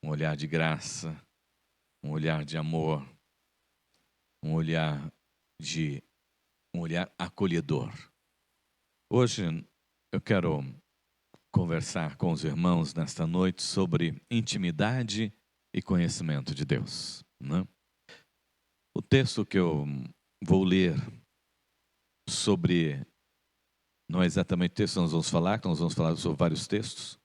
um olhar de graça, um olhar de amor, um olhar acolhedor. Hoje eu quero conversar com os irmãos nesta noite sobre intimidade e conhecimento de Deus, né? O texto que eu vou ler sobre, não é exatamente o texto que nós vamos falar sobre vários textos,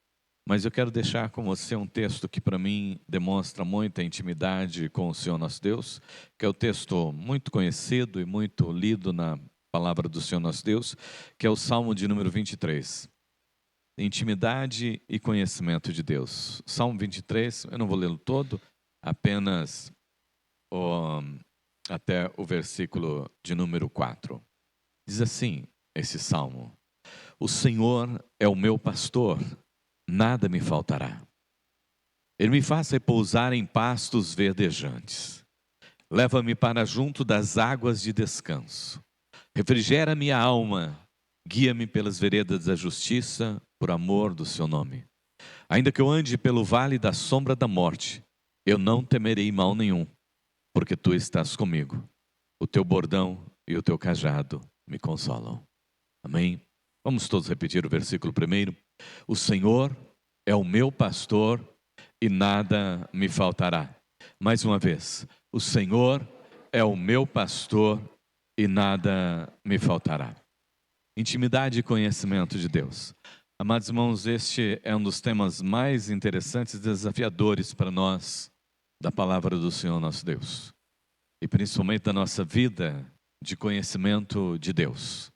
mas eu quero deixar com você um texto que para mim demonstra muita intimidade com o Senhor nosso Deus, que é o texto muito conhecido e muito lido na palavra do Senhor nosso Deus, que é o Salmo de número 23. Intimidade e conhecimento de Deus. Salmo 23, eu não vou lê-lo todo, apenas até o versículo de número 4. Diz assim esse salmo: O Senhor é o meu pastor, nada me faltará. Ele me faz repousar em pastos verdejantes. Leva-me para junto das águas de descanso. Refrigera minha alma. Guia-me pelas veredas da justiça, por amor do seu nome. Ainda que eu ande pelo vale da sombra da morte, eu não temerei mal nenhum, porque tu estás comigo. O teu bordão e o teu cajado me consolam. Amém? Vamos todos repetir o versículo primeiro. O Senhor é o meu pastor e nada me faltará. Mais uma vez. O Senhor é o meu pastor e nada me faltará. Intimidade e conhecimento de Deus. Amados irmãos, este é um dos temas mais interessantes e desafiadores para nós da palavra do Senhor nosso Deus. E principalmente da nossa vida de conhecimento de Deus.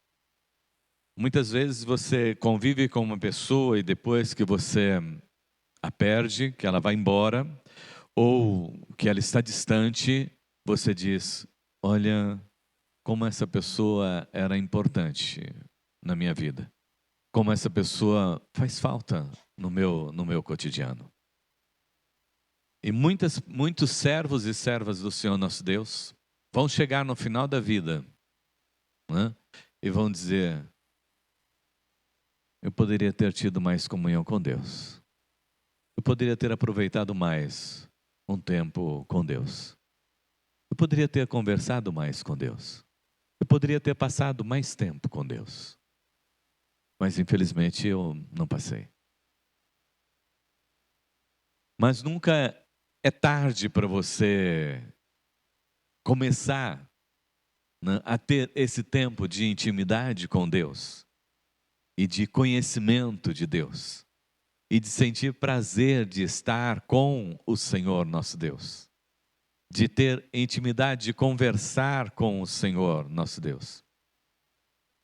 Muitas vezes você convive com uma pessoa e depois que você a perde, que ela vai embora, ou que ela está distante, você diz: olha, como essa pessoa era importante na minha vida. Como essa pessoa faz falta no meu cotidiano. E muitos servos e servas do Senhor nosso Deus vão chegar no final da vida, né? E vão dizer: eu poderia ter tido mais comunhão com Deus. Eu poderia ter aproveitado mais um tempo com Deus. Eu poderia ter conversado mais com Deus. Eu poderia ter passado mais tempo com Deus. Mas infelizmente eu não passei. Mas nunca é tarde para você começar, né, a ter esse tempo de intimidade com Deus e de conhecimento de Deus e de sentir prazer de estar com o Senhor nosso Deus, de ter intimidade, de conversar com o Senhor nosso Deus.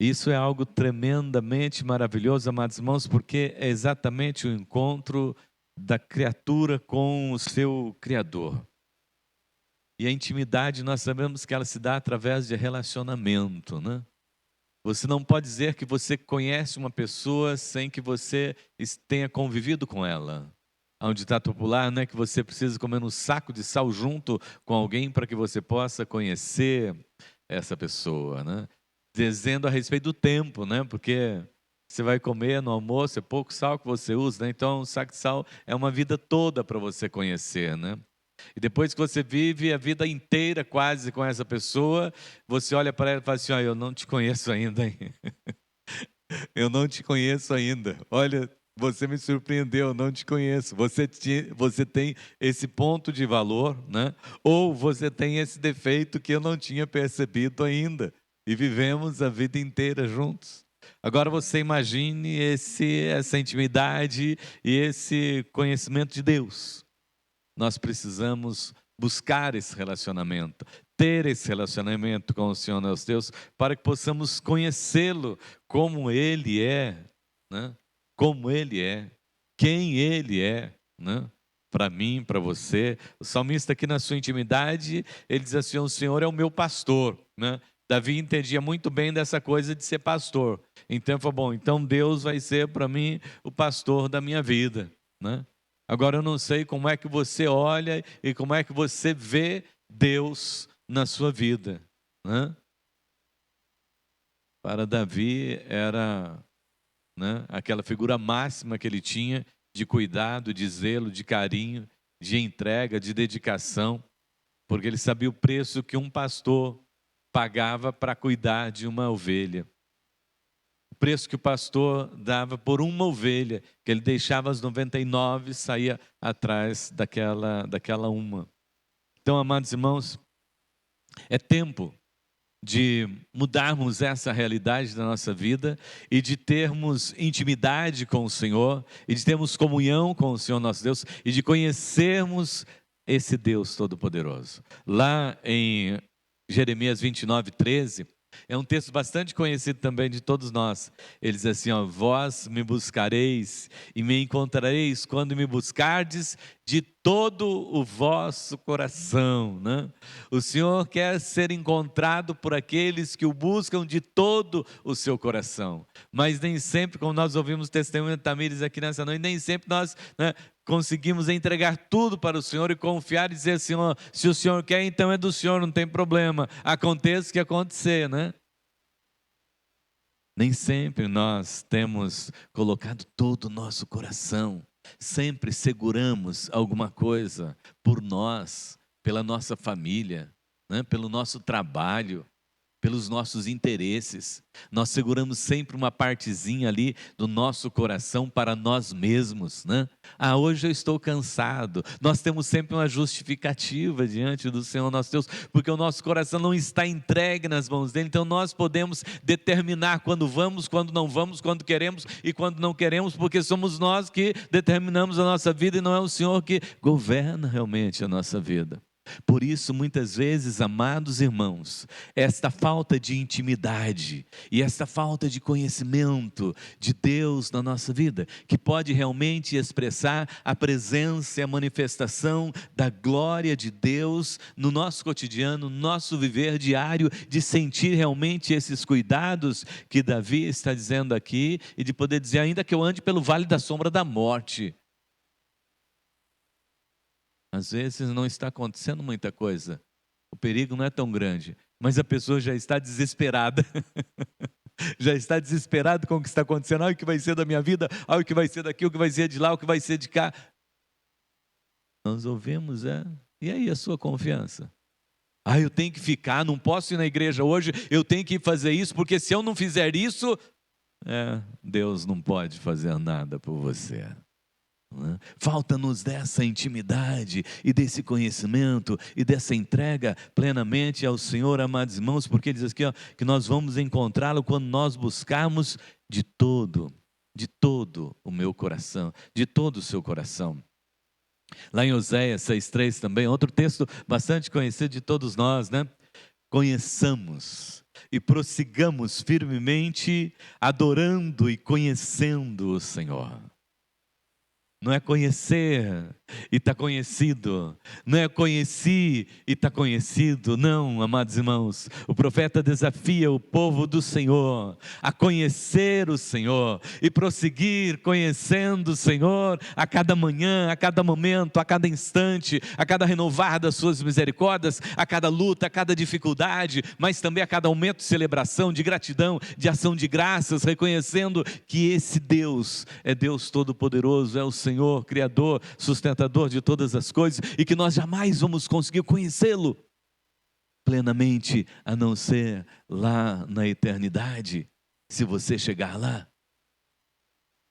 Isso é algo tremendamente maravilhoso, amados irmãos, porque é exatamente o encontro da criatura com o seu Criador. E a intimidade, nós sabemos que ela se dá através de relacionamento, né? Você não pode dizer que você conhece uma pessoa sem que você tenha convivido com ela. Há um ditado popular, né, que você precisa comer um saco de sal junto com alguém para que você possa conhecer essa pessoa, né? Dizendo a respeito do tempo, né? Porque você vai comer no almoço, é pouco sal que você usa, né? Então um saco de sal é uma vida toda para você conhecer, né? E depois que você vive a vida inteira quase com essa pessoa, você olha para ela e fala assim: eu não te conheço ainda, hein? Eu não te conheço ainda. Olha, você me surpreendeu, eu não te conheço. Você tem esse ponto de valor, né? Ou você tem esse defeito que eu não tinha percebido ainda. E vivemos a vida inteira juntos. Agora você imagine essa intimidade e esse conhecimento de Deus. Nós precisamos buscar esse relacionamento, ter esse relacionamento com o Senhor nosso Deus, para que possamos conhecê-lo como Ele é, né? Como Ele é, quem Ele é, né? Para mim, para você. O salmista aqui na sua intimidade, ele diz assim: o Senhor é o meu pastor, né? Davi entendia muito bem dessa coisa de ser pastor. Então ele falou: bom, então Deus vai ser para mim o pastor da minha vida, né? Agora eu não sei como é que você olha e como é que você vê Deus na sua vida, né? Para Davi era, né, aquela figura máxima que ele tinha de cuidado, de zelo, de carinho. de entrega, de dedicação, porque ele sabia o preço que um pastor pagava para cuidar de uma ovelha. O preço que o pastor dava por uma ovelha, que ele deixava as 99 e saía atrás daquela uma. Então, amados irmãos, é tempo de mudarmos essa realidade da nossa vida e de termos intimidade com o Senhor, e de termos comunhão com o Senhor nosso Deus, e de conhecermos esse Deus Todo-Poderoso. Lá em Jeremias 29:13, é um texto bastante conhecido também de todos nós. Ele diz assim, ó: vós me buscareis e me encontrareis quando me buscardes de todo o vosso coração, né? O Senhor quer ser encontrado por aqueles que o buscam de todo o seu coração. Mas nem sempre, como nós ouvimos o testemunho de Tamires aqui nessa noite, nem sempre nós, né, conseguimos entregar tudo para o Senhor e confiar e dizer assim, ó, se o Senhor quer, então é do Senhor, não tem problema, aconteça o que acontecer, né? Nem sempre nós temos colocado todo o nosso coração, sempre seguramos alguma coisa por nós, pela nossa família, né? Pelo nosso trabalho, pelos nossos interesses. Nós seguramos sempre uma partezinha ali do nosso coração para nós mesmos, né? Ah, hoje eu estou cansado. Nós temos sempre uma justificativa diante do Senhor nosso Deus, porque o nosso coração não está entregue nas mãos dele, então nós podemos determinar quando vamos, quando não vamos, quando queremos e quando não queremos, porque somos nós que determinamos a nossa vida e não é o Senhor que governa realmente a nossa vida. Por isso, muitas vezes, amados irmãos, esta falta de intimidade e esta falta de conhecimento de Deus na nossa vida, que pode realmente expressar a presença e a manifestação da glória de Deus no nosso cotidiano, no nosso viver diário, de sentir realmente esses cuidados que Davi está dizendo aqui, e de poder dizer, ainda que eu ande pelo vale da sombra da morte, às vezes não está acontecendo muita coisa, o perigo não é tão grande, mas a pessoa já está desesperada, já está desesperada com o que está acontecendo, o que vai ser da minha vida, o que vai ser daqui, o que vai ser de lá, o que vai ser de cá. Nós ouvimos, e aí a sua confiança? Eu tenho que ficar, não posso ir na igreja hoje, eu tenho que fazer isso, porque se eu não fizer isso, Deus não pode fazer nada por você. Falta-nos dessa intimidade e desse conhecimento e dessa entrega plenamente ao Senhor, amados irmãos, porque diz aqui, que nós vamos encontrá-lo quando nós buscarmos de todo o meu coração, de todo o seu coração. Lá em Oséias 6:3 também, outro texto bastante conhecido de todos nós, né? Conheçamos e prossigamos firmemente, adorando e conhecendo o Senhor. Não é conhecer e está conhecido, não é conheci e está conhecido, não, amados irmãos. O profeta desafia o povo do Senhor a conhecer o Senhor e prosseguir conhecendo o Senhor a cada manhã, a cada momento, a cada instante, a cada renovar das suas misericórdias, a cada luta, a cada dificuldade, mas também a cada momento de celebração, de gratidão, de ação de graças, reconhecendo que esse Deus é Deus Todo-Poderoso, é o Senhor, Criador, sustentador de todas as coisas, e que nós jamais vamos conseguir conhecê-lo plenamente, a não ser lá na eternidade. Se você chegar lá,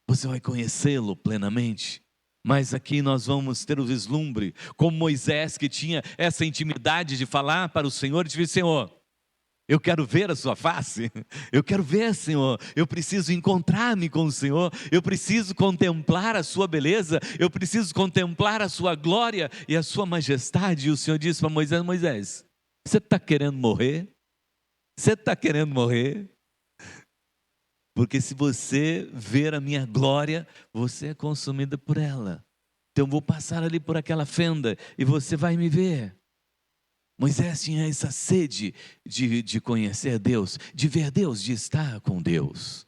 você vai conhecê-lo plenamente. Mas aqui nós vamos ter o vislumbre, como Moisés, que tinha essa intimidade de falar para o Senhor e dizer, Senhor, eu quero ver a sua face, eu quero ver, Senhor, eu preciso encontrar-me com o Senhor, eu preciso contemplar a sua beleza, eu preciso contemplar a sua glória e a sua majestade. E o Senhor disse para Moisés, Moisés, você está querendo morrer? Você está querendo morrer? Porque se você ver a minha glória, você é consumida por ela. Então eu vou passar ali por aquela fenda e você vai me ver. Moisés tinha essa sede de conhecer Deus, de ver Deus, de estar com Deus.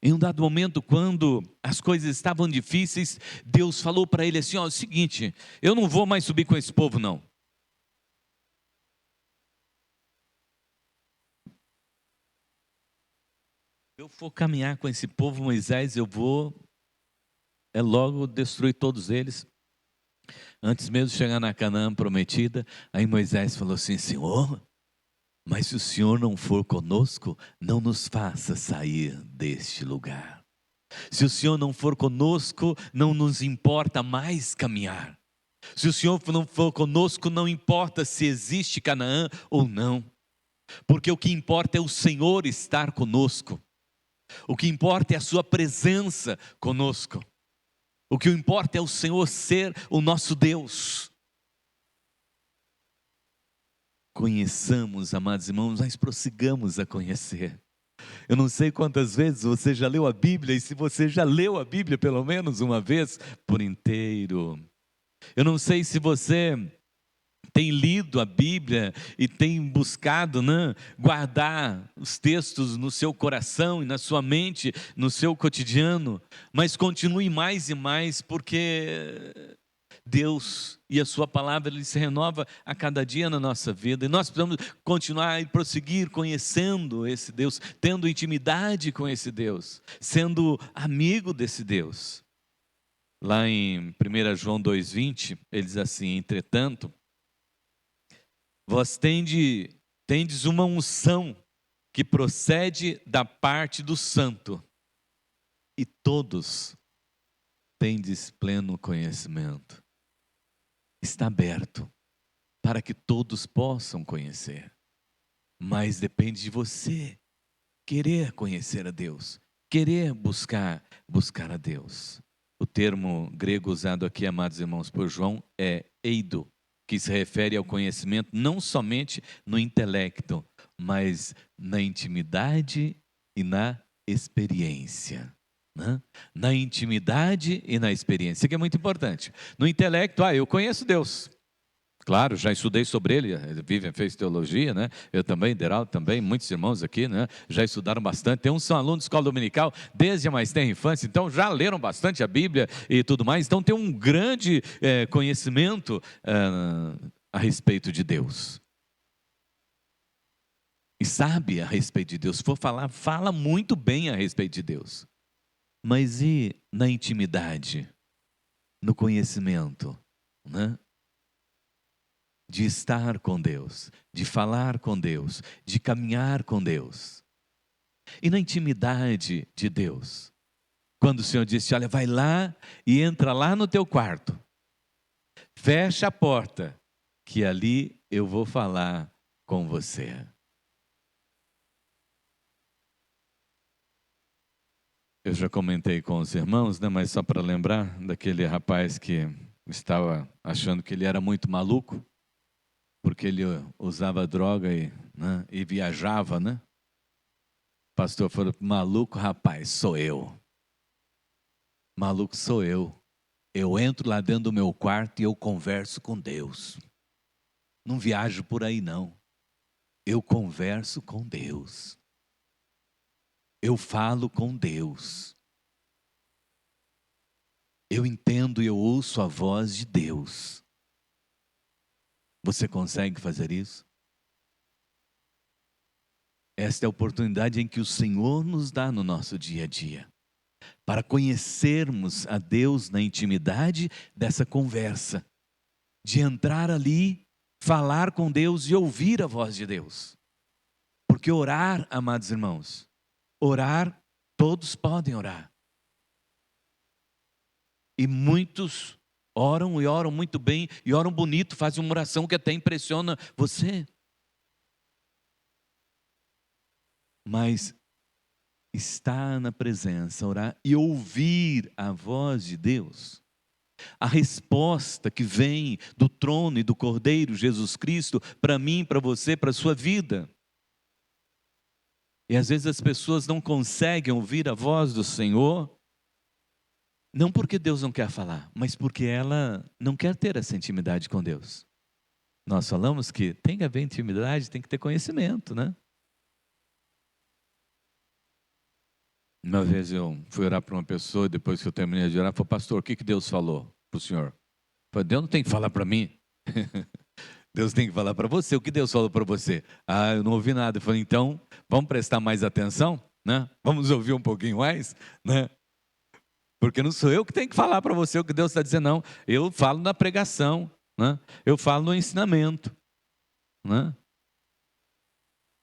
Em um dado momento, quando as coisas estavam difíceis, Deus falou para ele assim, é o seguinte, eu não vou mais subir com esse povo não. Eu vou caminhar com esse povo, Moisés, eu vou logo destruir todos eles. Antes mesmo de chegar na Canaã prometida, aí Moisés falou assim: Senhor, mas se o Senhor não for conosco, não nos faça sair deste lugar. Se o Senhor não for conosco, não nos importa mais caminhar. Se o Senhor não for conosco, não importa se existe Canaã ou não. Porque o que importa é o Senhor estar conosco. O que importa é a sua presença conosco. O que importa é o Senhor ser o nosso Deus. Conheçamos, amados irmãos, mas prossigamos a conhecer. Eu não sei quantas vezes você já leu a Bíblia, e se você já leu a Bíblia pelo menos uma vez por inteiro. Eu não sei se você tem lido a Bíblia e tem buscado, né, guardar os textos no seu coração e na sua mente, no seu cotidiano, mas continue mais e mais, porque Deus e a sua palavra, Ele se renova a cada dia na nossa vida, e nós precisamos continuar e prosseguir conhecendo esse Deus, tendo intimidade com esse Deus, sendo amigo desse Deus. Lá em 1 João 2,20, ele diz assim: entretanto, vós tendes uma unção que procede da parte do Santo, e todos tendes pleno conhecimento. Está aberto para que todos possam conhecer, mas depende de você querer conhecer a Deus, querer buscar a Deus. O termo grego usado aqui, amados irmãos, por João é eido, que se refere ao conhecimento não somente no intelecto, mas na intimidade e na experiência. Né? Na intimidade e na experiência, isso que é muito importante. No intelecto, eu conheço Deus. Claro, já estudei sobre ele, Vivian fez teologia, né? Eu também, Deraldo também, muitos irmãos aqui, né? Já estudaram bastante, tem uns que são alunos de escola dominical desde a mais tenra infância, então já leram bastante a Bíblia e tudo mais, então tem um grande conhecimento a respeito de Deus. E sabe a respeito de Deus, se for falar, fala muito bem a respeito de Deus. Mas e na intimidade, no conhecimento, né? De estar com Deus, de falar com Deus, de caminhar com Deus. E na intimidade de Deus, quando o Senhor disse: olha, vai lá e entra lá no teu quarto, fecha a porta, que ali eu vou falar com você. Eu já comentei com os irmãos, né, mas só para lembrar daquele rapaz que estava achando que ele era muito maluco, porque ele usava droga e viajava, né? O pastor falou: maluco, rapaz, sou eu. Maluco sou eu. Eu entro lá dentro do meu quarto e eu converso com Deus. Não viajo por aí, não. Eu converso com Deus. Eu falo com Deus. Eu entendo e eu ouço a voz de Deus. Você consegue fazer isso? Esta é a oportunidade em que o Senhor nos dá no nosso dia a dia, para conhecermos a Deus na intimidade dessa conversa, de entrar ali, falar com Deus e ouvir a voz de Deus. Porque orar, amados irmãos, orar, todos podem orar. E muitos oram e oram muito bem, e oram bonito, fazem uma oração que até impressiona você. Mas estar na presença, orar e ouvir a voz de Deus, a resposta que vem do trono e do Cordeiro Jesus Cristo, para mim, para você, para a sua vida. E às vezes as pessoas não conseguem ouvir a voz do Senhor, não porque Deus não quer falar, mas porque ela não quer ter essa intimidade com Deus. Nós falamos que tem que haver intimidade, tem que ter conhecimento, né? Uma vez eu fui orar para uma pessoa, e depois que eu terminei de orar, falei: pastor, o que Deus falou para o senhor? Eu falei: Deus não tem que falar para mim. Deus tem que falar para você. O que Deus falou para você? Eu não ouvi nada. Eu falei: então, vamos prestar mais atenção, né? Vamos ouvir um pouquinho mais, né? Porque não sou eu que tenho que falar para você o que Deus está dizendo, não. Eu falo na pregação, né? Eu falo no ensinamento, né?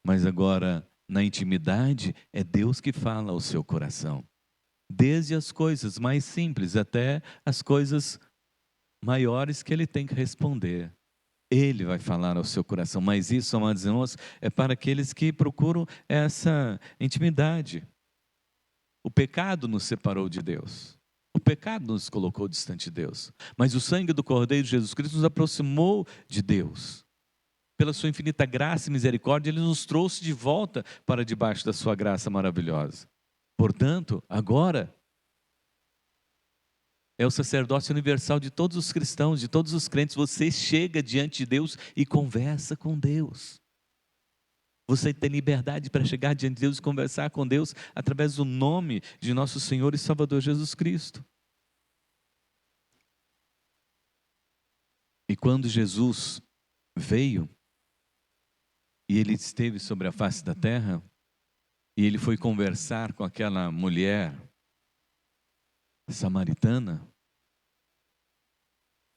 Mas agora, na intimidade, é Deus que fala ao seu coração. Desde as coisas mais simples até as coisas maiores que Ele tem que responder. Ele vai falar ao seu coração. Mas isso, amados irmãos, é para aqueles que procuram essa intimidade. O pecado nos separou de Deus. O pecado nos colocou distante de Deus. Mas o sangue do Cordeiro de Jesus Cristo nos aproximou de Deus. Pela sua infinita graça e misericórdia, Ele nos trouxe de volta para debaixo da sua graça maravilhosa. Portanto, agora, é o sacerdócio universal de todos os cristãos, de todos os crentes. Você chega diante de Deus e conversa com Deus. Você tem liberdade para chegar diante de Deus e conversar com Deus através do nome de nosso Senhor e Salvador Jesus Cristo. E quando Jesus veio, e Ele esteve sobre a face da terra, e Ele foi conversar com aquela mulher samaritana,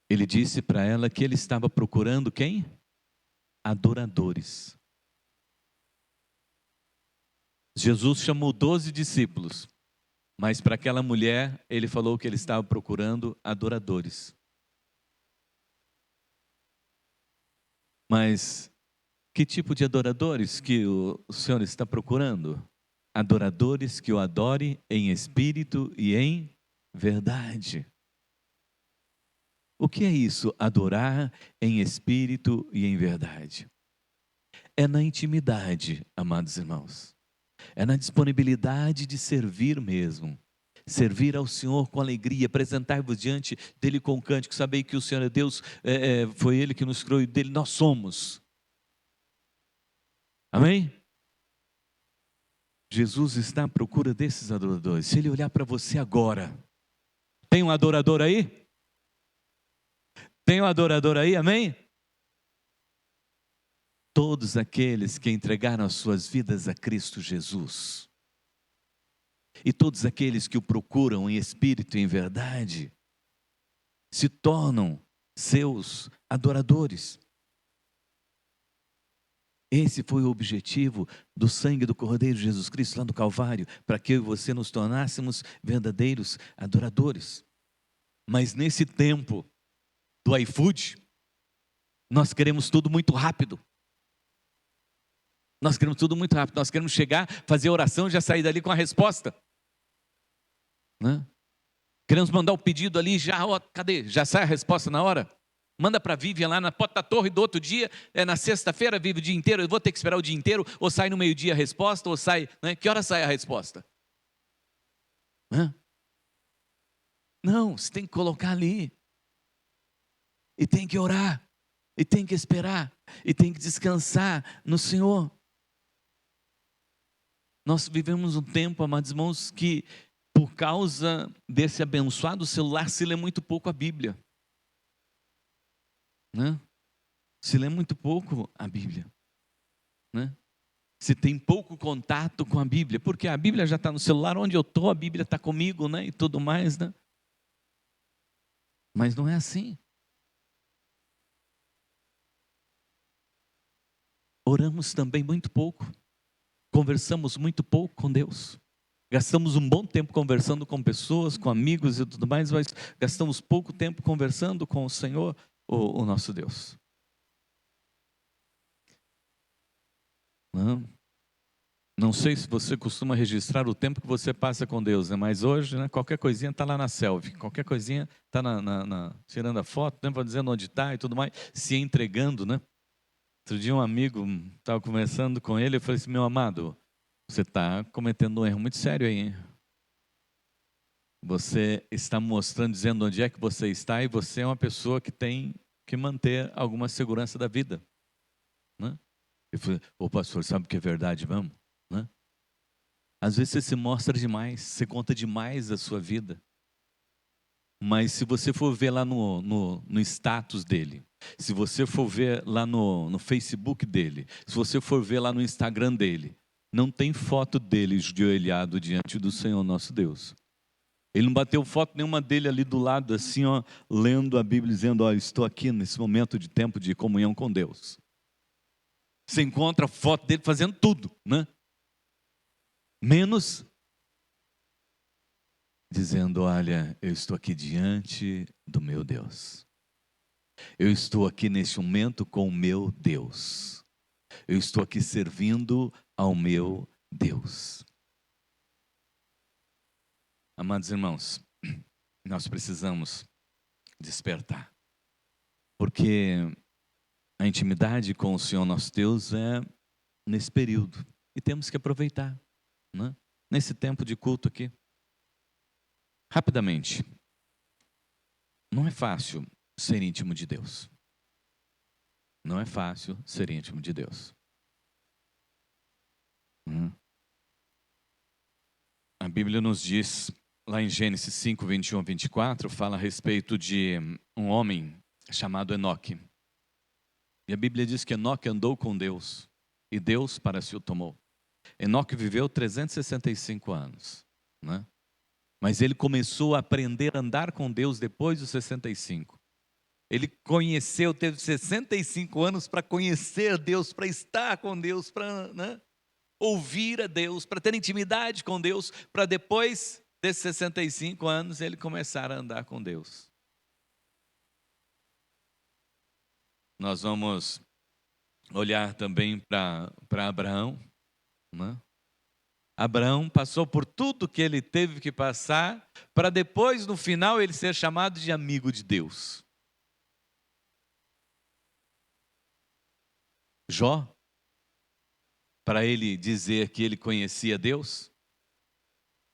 Ele disse para ela que Ele estava procurando quem? Adoradores. Jesus chamou 12 discípulos, mas para aquela mulher Ele falou que Ele estava procurando adoradores. Mas que tipo de adoradores que o Senhor está procurando? Adoradores que o adorem em espírito e em verdade. O que é isso? Adorar em espírito e em verdade. É na intimidade, amados irmãos. É na disponibilidade de servir mesmo. Servir ao Senhor com alegria, apresentar-vos diante dEle com cântico, saber que o Senhor é Deus, foi Ele que nos criou e dEle nós somos. Amém? Jesus está à procura desses adoradores. Se Ele olhar para você agora, tem um adorador aí? Tem um adorador aí, amém? Todos aqueles que entregaram as suas vidas a Cristo Jesus, e todos aqueles que o procuram em espírito e em verdade, se tornam seus adoradores. Esse foi o objetivo do sangue do Cordeiro de Jesus Cristo lá no Calvário, para que eu e você nos tornássemos verdadeiros adoradores. Mas nesse tempo do iFood, nós queremos tudo muito rápido. Nós queremos tudo muito rápido. Nós queremos chegar, fazer a oração e já sair dali com a resposta. Né? Queremos mandar o pedido ali, já, ó, cadê? Já sai a resposta na hora? Manda para a Vivian lá na porta da torre do outro dia, na sexta-feira, vive o dia inteiro, eu vou ter que esperar o dia inteiro, ou sai no meio-dia a resposta, ou sai, né? Que hora sai a resposta? Hã? Não, você tem que colocar ali, e tem que orar, e tem que esperar, e tem que descansar no Senhor. Nós vivemos um tempo, amados irmãos, que por causa desse abençoado celular se lê muito pouco a Bíblia. Né? Se lê muito pouco a Bíblia, né? Se tem pouco contato com a Bíblia, porque a Bíblia já está no celular, onde eu estou, a Bíblia está comigo, né? E tudo mais, né? Mas não é assim. Oramos também muito pouco, conversamos muito pouco com Deus, gastamos um bom tempo conversando com pessoas, com amigos e tudo mais, mas gastamos pouco tempo conversando com o Senhor, o nosso Deus. Não sei se você costuma registrar o tempo que você passa com Deus, né? Mas hoje, né, qualquer coisinha está lá na selfie, qualquer coisinha está tirando a foto, né, dizendo onde está e tudo mais, se entregando, né? Outro dia um amigo, estava conversando com ele, eu falei assim, meu amado, você está cometendo um erro muito sério aí, hein? Você está mostrando, dizendo onde é que você está, e você é uma pessoa que tem que manter alguma segurança da vida, né? Eu falei, ô pastor, sabe o que é verdade mesmo? Né? Às vezes você se mostra demais, você conta demais da sua vida. Mas se você for ver lá no status dele, se você for ver lá no Facebook dele, se você for ver lá no Instagram dele, não tem foto dele ajoelhado diante do Senhor nosso Deus. Ele não bateu foto nenhuma dele ali do lado, assim, ó, lendo a Bíblia, dizendo, ó, estou aqui nesse momento de tempo de comunhão com Deus. Você encontra a foto dele fazendo tudo, né? Menos dizendo, olha, eu estou aqui diante do meu Deus. Eu estou aqui neste momento com o meu Deus. Eu estou aqui servindo ao meu Deus. Amados irmãos, nós precisamos despertar. Porque a intimidade com o Senhor nosso Deus é nesse período. E temos que aproveitar, né? Nesse tempo de culto aqui. Rapidamente. Não é fácil ser íntimo de Deus. Não é fácil ser íntimo de Deus. A Bíblia nos diz, lá em Gênesis 5, 21 a 24, fala a respeito de um homem chamado Enoque. E a Bíblia diz que Enoque andou com Deus, e Deus para si o tomou. Enoque viveu 365 anos, né? Mas ele começou a aprender a andar com Deus depois dos 65. Ele conheceu, teve 65 anos para conhecer Deus, para estar com Deus, para, né, ouvir a Deus, para ter intimidade com Deus, para depois desses 65 anos ele começar a andar com Deus. Nós vamos olhar também para Abraão, né? Abraão passou por tudo que ele teve que passar, para depois, no final, ele ser chamado de amigo de Deus. Jó, para ele dizer que ele conhecia Deus,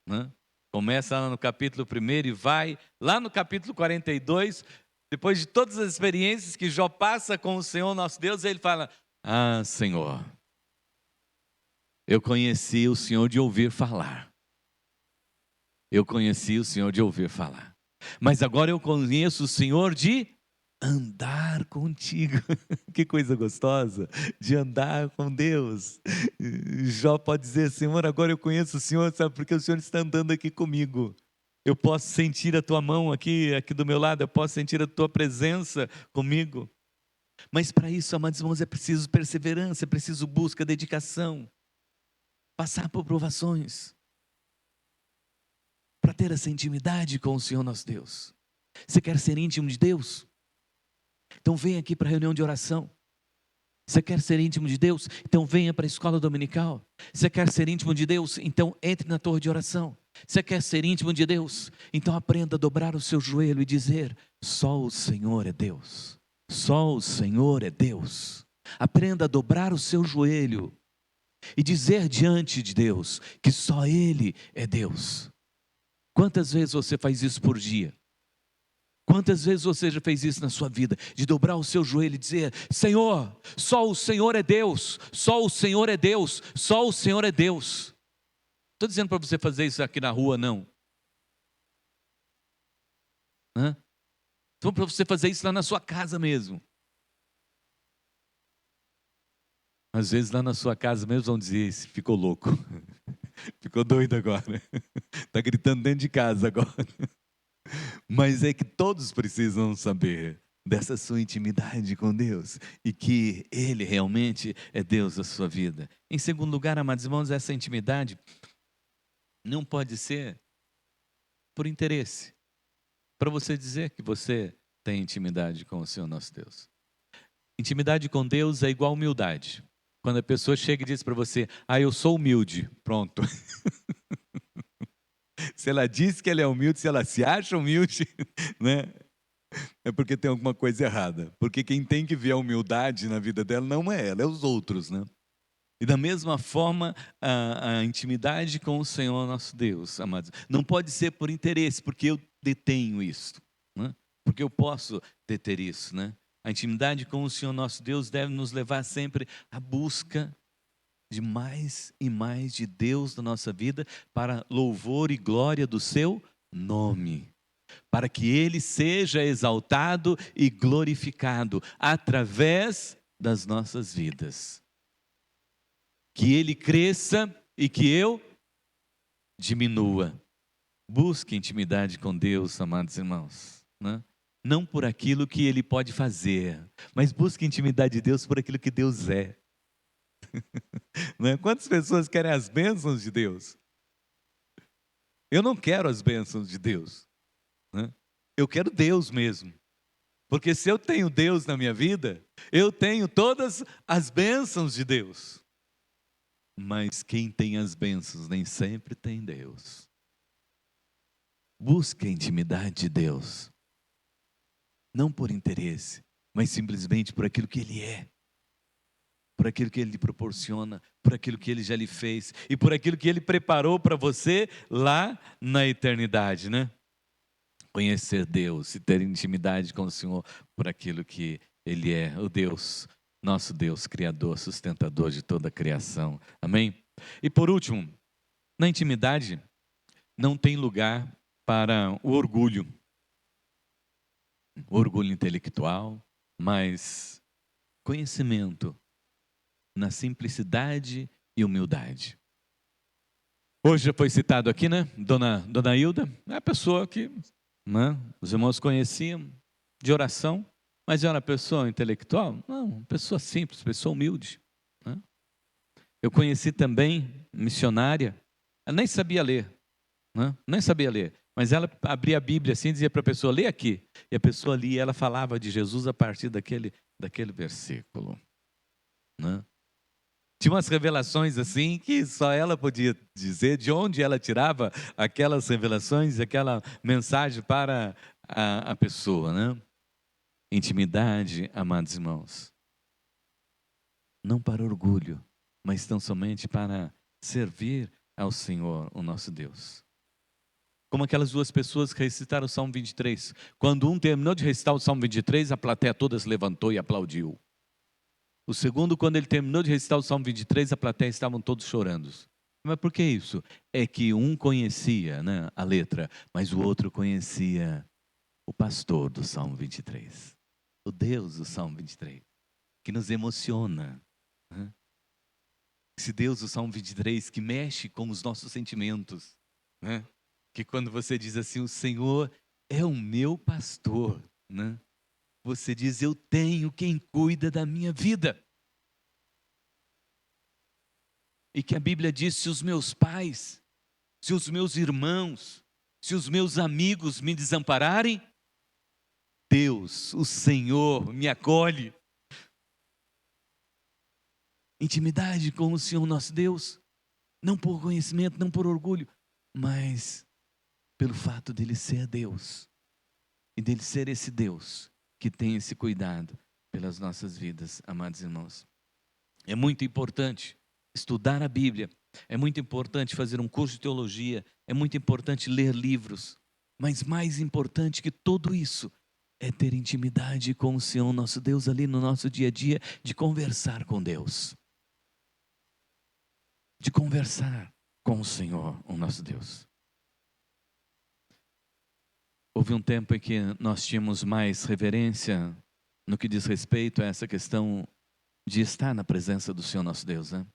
né? Começa lá no capítulo 1 e vai lá no capítulo 42, depois de todas as experiências que Jó passa com o Senhor nosso Deus, ele fala, ah, Senhor, eu conheci o Senhor de ouvir falar. Eu conheci o Senhor de ouvir falar. Mas agora eu conheço o Senhor de andar contigo. Que coisa gostosa de andar com Deus. Jó pode dizer, Senhor, agora eu conheço o Senhor, sabe, porque o Senhor está andando aqui comigo. Eu posso sentir a tua mão aqui do meu lado, eu posso sentir a tua presença comigo. Mas para isso, amados irmãos, é preciso perseverança, é preciso busca, dedicação. Passar por provações. Para ter essa intimidade com o Senhor nosso Deus. Você quer ser íntimo de Deus? Então venha aqui para a reunião de oração. Você quer ser íntimo de Deus? Então venha para a escola dominical. Você quer ser íntimo de Deus? Então entre na torre de oração. Você quer ser íntimo de Deus? Então aprenda a dobrar o seu joelho e dizer, só o Senhor é Deus. Só o Senhor é Deus. Aprenda a dobrar o seu joelho e dizer diante de Deus que só Ele é Deus. Quantas vezes você faz isso por dia? Quantas vezes você já fez isso na sua vida? De dobrar o seu joelho e dizer, Senhor, só o Senhor é Deus, só o Senhor é Deus, só o Senhor é Deus. Estou dizendo para você fazer isso aqui na rua, não. Estou para você fazer isso lá na sua casa mesmo. Às vezes lá na sua casa mesmo vão dizer, ficou louco, ficou doido agora, está gritando dentro de casa agora. Mas é que todos precisam saber dessa sua intimidade com Deus e que Ele realmente é Deus da sua vida. Em segundo lugar, amados irmãos, essa intimidade não pode ser por interesse, para você dizer que você tem intimidade com o Senhor nosso Deus. Intimidade com Deus é igual humildade. Quando a pessoa chega e diz para você, eu sou humilde, pronto. Se ela diz que ela é humilde, se ela se acha humilde, né? É porque tem alguma coisa errada. Porque quem tem que ver a humildade na vida dela não é ela, é os outros, né? E da mesma forma, a intimidade com o Senhor nosso Deus, amados, não pode ser por interesse, porque eu detenho isso, né? Porque eu posso deter isso, né? A intimidade com o Senhor nosso Deus deve nos levar sempre à busca de mais e mais de Deus na nossa vida, para louvor e glória do seu nome, para que Ele seja exaltado e glorificado através das nossas vidas, que Ele cresça e que eu diminua. Busque intimidade com Deus, amados irmãos, né? Não por aquilo que Ele pode fazer, mas busque intimidade de Deus por aquilo que Deus é. Né? Quantas pessoas querem as bênçãos de Deus? Eu não quero as bênçãos de Deus, né? Eu quero Deus mesmo. Porque se eu tenho Deus na minha vida, eu tenho todas as bênçãos de Deus. Mas quem tem as bênçãos nem sempre tem Deus. Busque a intimidade de Deus. Não por interesse, mas simplesmente por aquilo que Ele é. Por aquilo que Ele lhe proporciona, por aquilo que Ele já lhe fez. E por aquilo que Ele preparou para você lá na eternidade, né? Conhecer Deus e ter intimidade com o Senhor por aquilo que Ele é, o Deus, nosso Deus, Criador, sustentador de toda a criação. Amém? E por último, na intimidade não tem lugar para o orgulho intelectual, mas conhecimento na simplicidade e humildade. Hoje já foi citado aqui, né? Dona Hilda é a pessoa que, né, os irmãos conheciam de oração, mas era uma pessoa intelectual? Não, uma pessoa simples, pessoa humilde, né? Eu conheci também missionária, ela nem sabia ler, né? Nem sabia ler, mas ela abria a Bíblia assim e dizia para a pessoa, lê aqui, e a pessoa lia e ela falava de Jesus a partir daquele versículo, né? Tinha umas revelações assim que só ela podia dizer de onde ela tirava aquelas revelações, aquela mensagem para a pessoa, né? Intimidade, amados irmãos, não para orgulho, mas tão somente para servir ao Senhor, o nosso Deus. Como aquelas duas pessoas que recitaram o Salmo 23. Quando um terminou de recitar o Salmo 23, a plateia toda se levantou e aplaudiu. O segundo, quando ele terminou de recitar o Salmo 23, a plateia estavam todos chorando. Mas por que isso? É que um conhecia, né, a letra, mas o outro conhecia o pastor do Salmo 23. O Deus do Salmo 23, que nos emociona, né? Esse Deus do Salmo 23 que mexe com os nossos sentimentos, né? Que quando você diz assim, o Senhor é o meu pastor, né? Você diz, eu tenho quem cuida da minha vida. E que a Bíblia diz, se os meus pais, se os meus irmãos, se os meus amigos me desampararem, Deus, o Senhor, me acolhe. Intimidade com o Senhor nosso Deus, não por conhecimento, não por orgulho, mas pelo fato dele ser Deus, e dele ser esse Deus que tem esse cuidado pelas nossas vidas, amados irmãos. É muito importante estudar a Bíblia, é muito importante fazer um curso de teologia, é muito importante ler livros, mas mais importante que tudo isso é ter intimidade com o Senhor nosso Deus ali no nosso dia a dia, de conversar com Deus. De conversar com o Senhor, o nosso Deus. Houve um tempo em que nós tínhamos mais reverência no que diz respeito a essa questão de estar na presença do Senhor nosso Deus, né?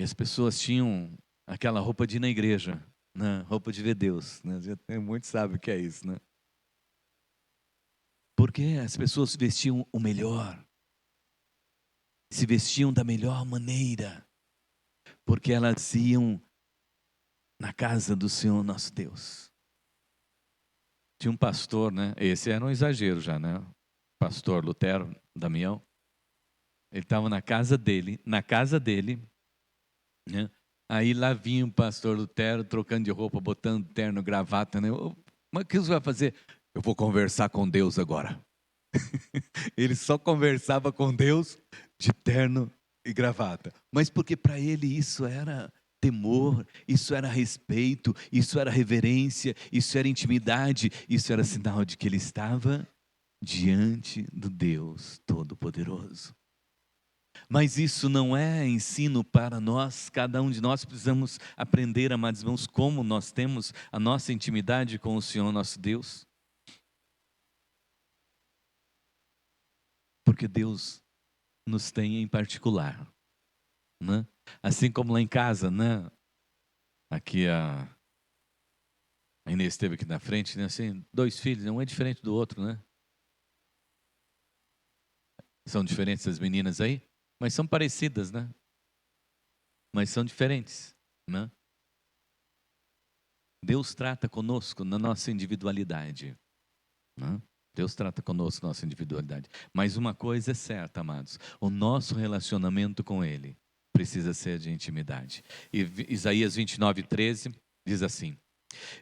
E as pessoas tinham aquela roupa de ir na igreja, né? Roupa de ver Deus, né? Muitos sabem o que é isso, né? Porque as pessoas vestiam o melhor, se vestiam da melhor maneira, porque elas iam na casa do Senhor nosso Deus. Tinha um pastor, né? Esse era um exagero já, né? Pastor Lutero, Damião. Ele estava na casa dele, né? Aí lá vinha o pastor Lutero trocando de roupa, botando terno, gravata, né? Mas o que você vai fazer? Eu vou conversar com Deus agora. Ele só conversava com Deus de terno e gravata. Mas porque para ele isso era temor, isso era respeito, isso era reverência, isso era intimidade, isso era sinal de que ele estava diante do Deus Todo-Poderoso. Mas isso não é ensino para nós, cada um de nós precisamos aprender, amados irmãos, como nós temos a nossa intimidade com o Senhor nosso Deus. Porque Deus nos tem em particular, né? Assim como lá em casa, né? Aqui A Inês esteve aqui na frente, né? Assim, 2 filhos, um é diferente do outro, né? São diferentes as meninas aí, mas são parecidas, né? Mas são diferentes, né? Deus trata conosco na nossa individualidade, né? Deus trata conosco na nossa individualidade. Mas uma coisa é certa, amados: o nosso relacionamento com Ele precisa ser de intimidade. E Isaías 29:13 diz assim: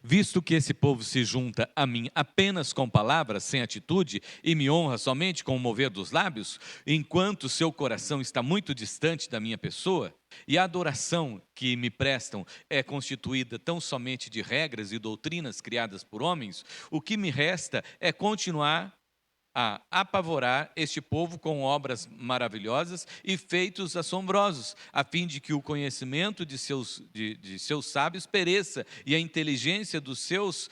visto que esse povo se junta a mim apenas com palavras, sem atitude, e me honra somente com o mover dos lábios, enquanto seu coração está muito distante da minha pessoa, e a adoração que me prestam é constituída tão somente de regras e doutrinas criadas por homens, o que me resta é continuar a apavorar este povo com obras maravilhosas e feitos assombrosos, a fim de que o conhecimento de seus sábios pereça e a inteligência dos seus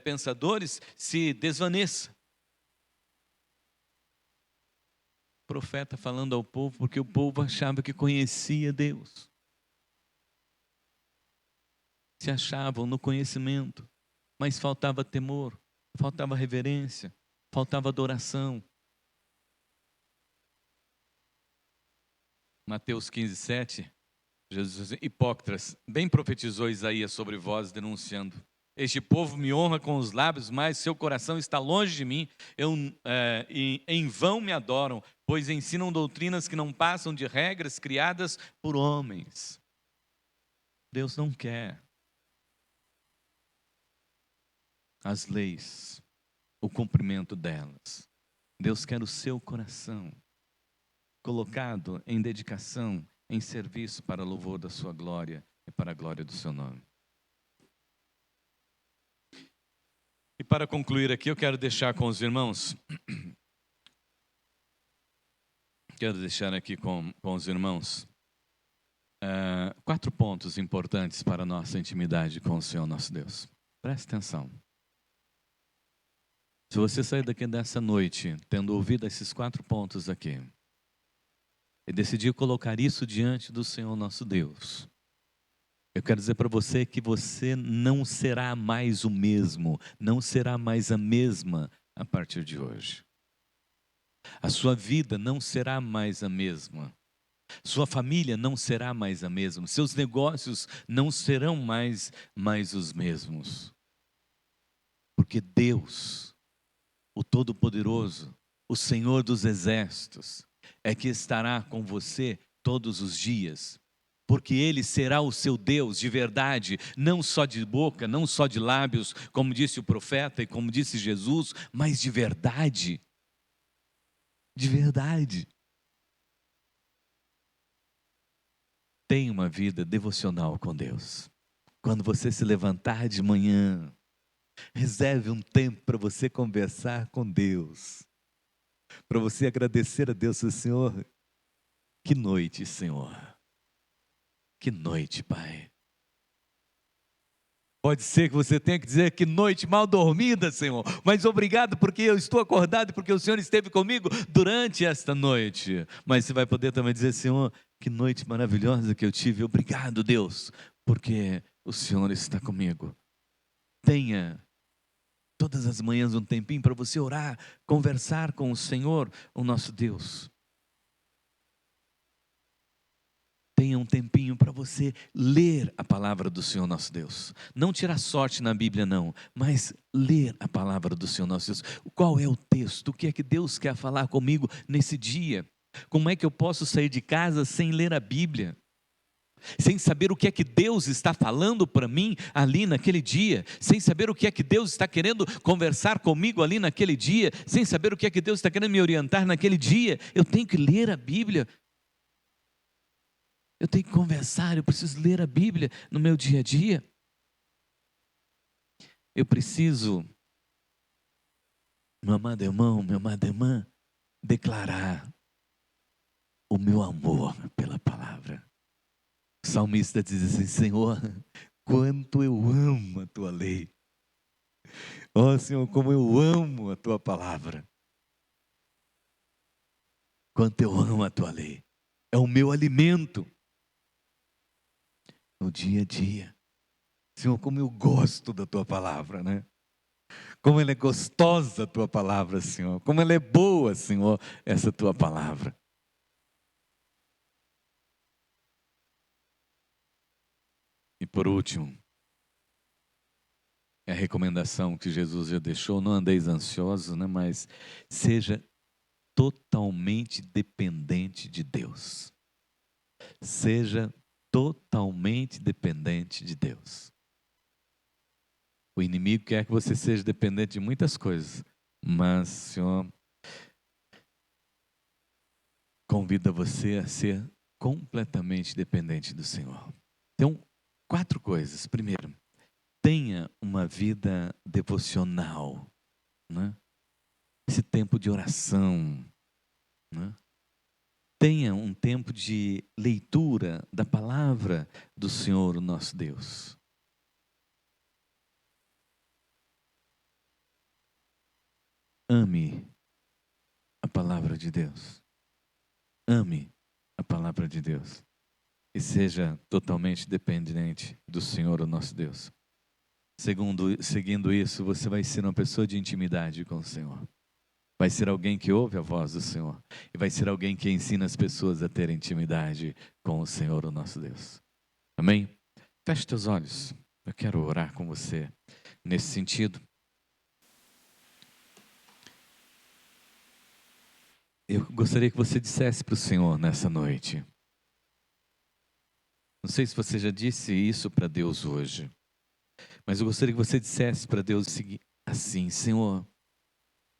pensadores se desvaneça. O profeta falando ao povo, porque o povo achava que conhecia Deus. Se achavam no conhecimento, mas faltava temor, faltava reverência, faltava adoração. Mateus 15:7, Jesus, hipócritas, bem profetizou Isaías sobre vós, denunciando: este povo me honra com os lábios, mas seu coração está longe de mim, e em vão me adoram, pois ensinam doutrinas que não passam de regras criadas por homens. Deus não quer as leis, o cumprimento delas. Deus quer o seu coração colocado em dedicação, em serviço para louvor da sua glória e para a glória do seu nome. E para concluir aqui, eu quero deixar com os irmãos, os irmãos 4 pontos importantes para a nossa intimidade com o Senhor nosso Deus. Preste atenção. Se você sair daqui dessa noite, tendo ouvido esses 4 pontos aqui, e decidir colocar isso diante do Senhor nosso Deus, eu quero dizer para você que você não será mais o mesmo, não será mais a mesma a partir de hoje. A sua vida não será mais a mesma. Sua família não será mais a mesma. Seus negócios não serão mais os mesmos. Porque Deus, o Todo-Poderoso, o Senhor dos Exércitos, é que estará com você todos os dias, porque Ele será o seu Deus de verdade, não só de boca, não só de lábios, como disse o profeta e como disse Jesus, mas de verdade. De verdade. Tenha uma vida devocional com Deus. Quando você se levantar de manhã, reserve um tempo para você conversar com Deus, para você agradecer a Deus, Senhor. Que noite, Senhor. Que noite, Pai. Pode ser que você tenha que dizer que noite mal dormida, Senhor, mas obrigado porque eu estou acordado, porque o Senhor esteve comigo durante esta noite. Mas você vai poder também dizer: Senhor, que noite maravilhosa que eu tive. Obrigado, Deus, porque o Senhor está comigo. Tenha todas as manhãs um tempinho para você orar, conversar com o Senhor, o nosso Deus. Tenha um tempinho para você ler a palavra do Senhor nosso Deus. Não tirar sorte na Bíblia não, mas ler a palavra do Senhor nosso Deus. Qual é o texto? O que é que Deus quer falar comigo nesse dia? Como é que eu posso sair de casa sem ler a Bíblia? Sem saber o que é que Deus está falando para mim ali naquele dia, sem saber o que é que Deus está querendo conversar comigo ali naquele dia, sem saber o que é que Deus está querendo me orientar naquele dia, eu tenho que ler a Bíblia. Eu tenho que conversar, eu preciso ler a Bíblia no meu dia a dia. Eu preciso, meu amado irmão, minha amada irmã, declarar o meu amor pela palavra. O salmista diz assim: Senhor, quanto eu amo a tua lei. Ó Senhor, como eu amo a tua palavra. Quanto eu amo a tua lei. É o meu alimento no dia a dia. Senhor, como eu gosto da tua palavra, né? Como ela é gostosa a tua palavra, Senhor. Como ela é boa, Senhor, essa tua palavra. E por último, é a recomendação que Jesus já deixou: não andeis ansiosos, né? Mas seja totalmente dependente de Deus. Seja totalmente dependente de Deus. O inimigo quer que você seja dependente de muitas coisas, mas o Senhor convida você a ser completamente dependente do Senhor. Então, 4 coisas. Primeiro, tenha uma vida devocional, né? Esse tempo de oração, né? Tenha um tempo de leitura da palavra do Senhor, o nosso Deus. Ame a palavra de Deus. Ame a palavra de Deus. E seja totalmente dependente do Senhor, o nosso Deus. Seguindo isso, você vai ser uma pessoa de intimidade com o Senhor. Vai ser alguém que ouve a voz do Senhor. E vai ser alguém que ensina as pessoas a ter intimidade com o Senhor, o nosso Deus. Amém? Feche teus olhos. Eu quero orar com você nesse sentido. Eu gostaria que você dissesse para o Senhor nessa noite. Não sei se você já disse isso para Deus hoje, mas eu gostaria que você dissesse para Deus assim: Senhor,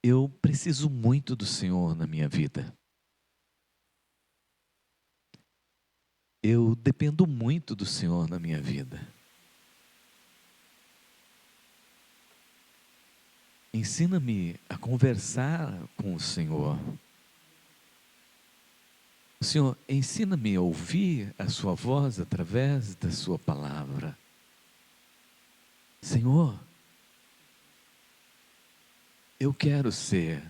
eu preciso muito do Senhor na minha vida. Eu dependo muito do Senhor na minha vida. Ensina-me a conversar com o Senhor. Senhor, ensina-me a ouvir a sua voz através da sua palavra. Senhor, eu quero ser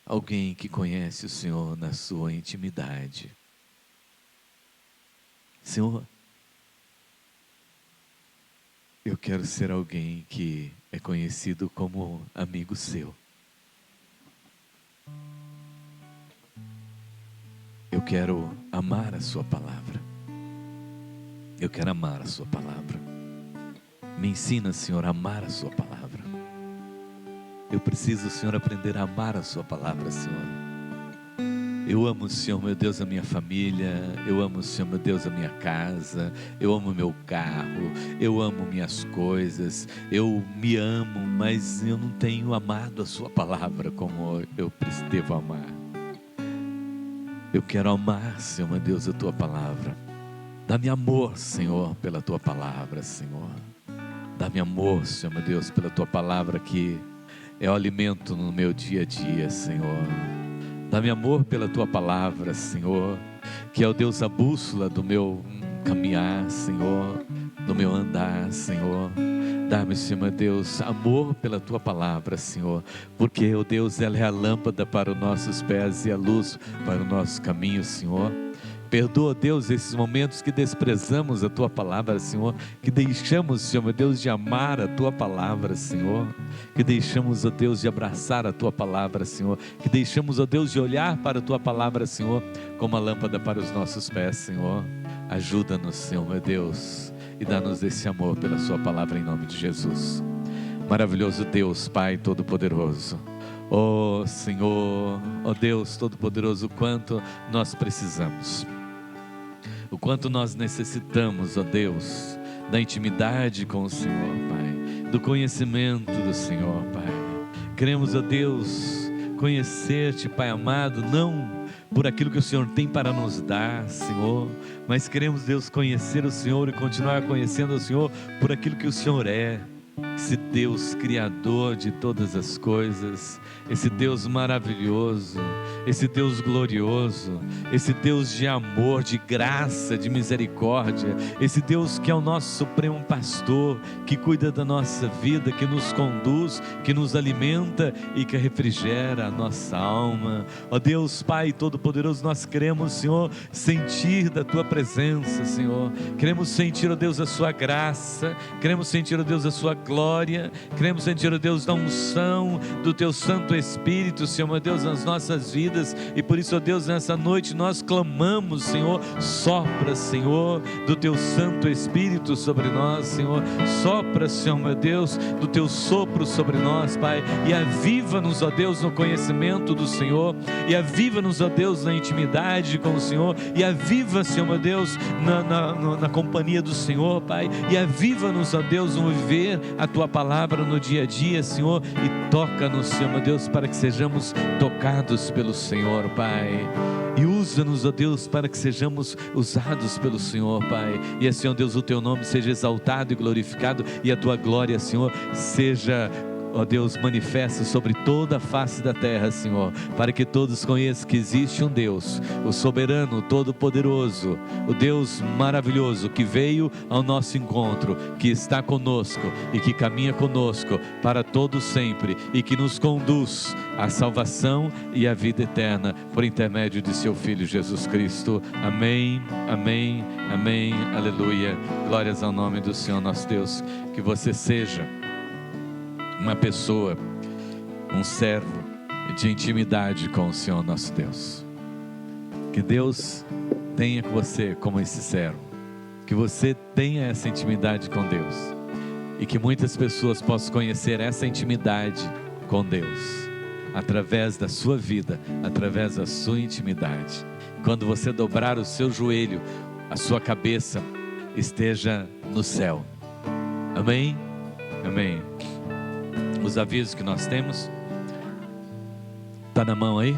alguém que conhece o Senhor na sua intimidade. Senhor, eu quero ser alguém que é conhecido como amigo seu. Eu quero amar a sua palavra. Eu quero amar a sua palavra. Me ensina, Senhor, a amar a sua palavra. Eu preciso, Senhor, aprender a amar a sua palavra, Senhor. Eu amo, Senhor, meu Deus, a minha família. Eu amo, Senhor, meu Deus, a minha casa. Eu amo meu carro. Eu amo minhas coisas. Eu me amo, mas eu não tenho amado a sua palavra como eu devo amar. Eu quero amar, Senhor, meu Deus, a tua palavra. Dá-me amor, Senhor, pela tua palavra, Senhor. Dá-me amor, Senhor, meu Deus, pela tua palavra que é o alimento no meu dia a dia, Senhor. Dá-me amor pela tua palavra, Senhor, que é o Deus, a bússola do meu caminhar, Senhor, do meu andar, Senhor. Dá-me, Senhor, meu Deus, amor pela tua palavra, Senhor, porque, ó Deus, ela é a lâmpada para os nossos pés e a luz para o nosso caminho, Senhor. Perdoa, Deus, esses momentos que desprezamos a tua palavra, Senhor, que deixamos, Senhor, meu Deus, de amar a tua palavra, Senhor, que deixamos, ó Deus, de abraçar a tua palavra, Senhor, que deixamos, ó Deus, de olhar para a tua palavra, Senhor, como a lâmpada para os nossos pés, Senhor. Ajuda-nos, Senhor, meu Deus, e dá-nos esse amor pela sua palavra em nome de Jesus. Maravilhoso Deus, Pai Todo-Poderoso. Ó Senhor, ó Deus Todo-Poderoso, o quanto nós precisamos, o quanto nós necessitamos, ó Deus, da intimidade com o Senhor, Pai, do conhecimento do Senhor, Pai. Queremos, ó Deus, conhecer-te, Pai amado, não por aquilo que o Senhor tem para nos dar, Senhor, mas queremos, Deus, conhecer o Senhor e continuar conhecendo o Senhor por aquilo que o Senhor é. esse Deus criador de todas as coisas, esse Deus maravilhoso, esse Deus glorioso, esse Deus de amor, de graça, de misericórdia, esse Deus que é o nosso supremo pastor, que cuida da nossa vida, que nos conduz, que nos alimenta e que refrigera a nossa alma. Ó Deus Pai Todo-Poderoso, nós queremos, Senhor, sentir da Tua presença, Senhor, queremos sentir, ó Deus, a Sua graça, queremos sentir, ó Deus, a Sua glória, queremos sentir, ó Deus, da unção do Teu Santo Espírito, Senhor, ó Deus, nas nossas vidas. E por isso, ó Deus, nessa noite nós clamamos, Senhor, sopra, Senhor, do Teu Santo Espírito sobre nós, Senhor, sopra, Senhor, meu Deus, do Teu sopro sobre nós, Pai, e aviva-nos, ó Deus, no conhecimento do Senhor, e aviva-nos, ó Deus, na intimidade com o Senhor, e aviva, Senhor, meu Deus, na companhia do Senhor, Pai, e aviva-nos, ó Deus, no viver a Tua palavra no dia a dia, Senhor, e toca-nos, Senhor, meu Deus, para que sejamos tocados pelo Senhor, Pai, e usa-nos, ó Deus, para que sejamos usados pelo Senhor, Pai, e assim, ó Deus, o Teu nome seja exaltado e glorificado, e a Tua glória, Senhor, seja, ó Deus, manifesta sobre toda a face da terra, Senhor, para que todos conheçam que existe um Deus, o soberano, o todo-poderoso, o Deus maravilhoso, que veio ao nosso encontro, que está conosco e que caminha conosco para todo sempre, e que nos conduz à salvação e à vida eterna, por intermédio de Seu Filho Jesus Cristo. Amém, amém, amém, aleluia. Glórias ao nome do Senhor nosso Deus. Que você seja uma pessoa, um servo de intimidade com o Senhor nosso Deus. Que Deus tenha com você como esse servo, que você tenha essa intimidade com Deus, e que muitas pessoas possam conhecer essa intimidade com Deus, através da sua vida, através da sua intimidade. Quando você dobrar o seu joelho, a sua cabeça esteja no céu. Amém? Amém. Os avisos que nós temos, está na mão aí?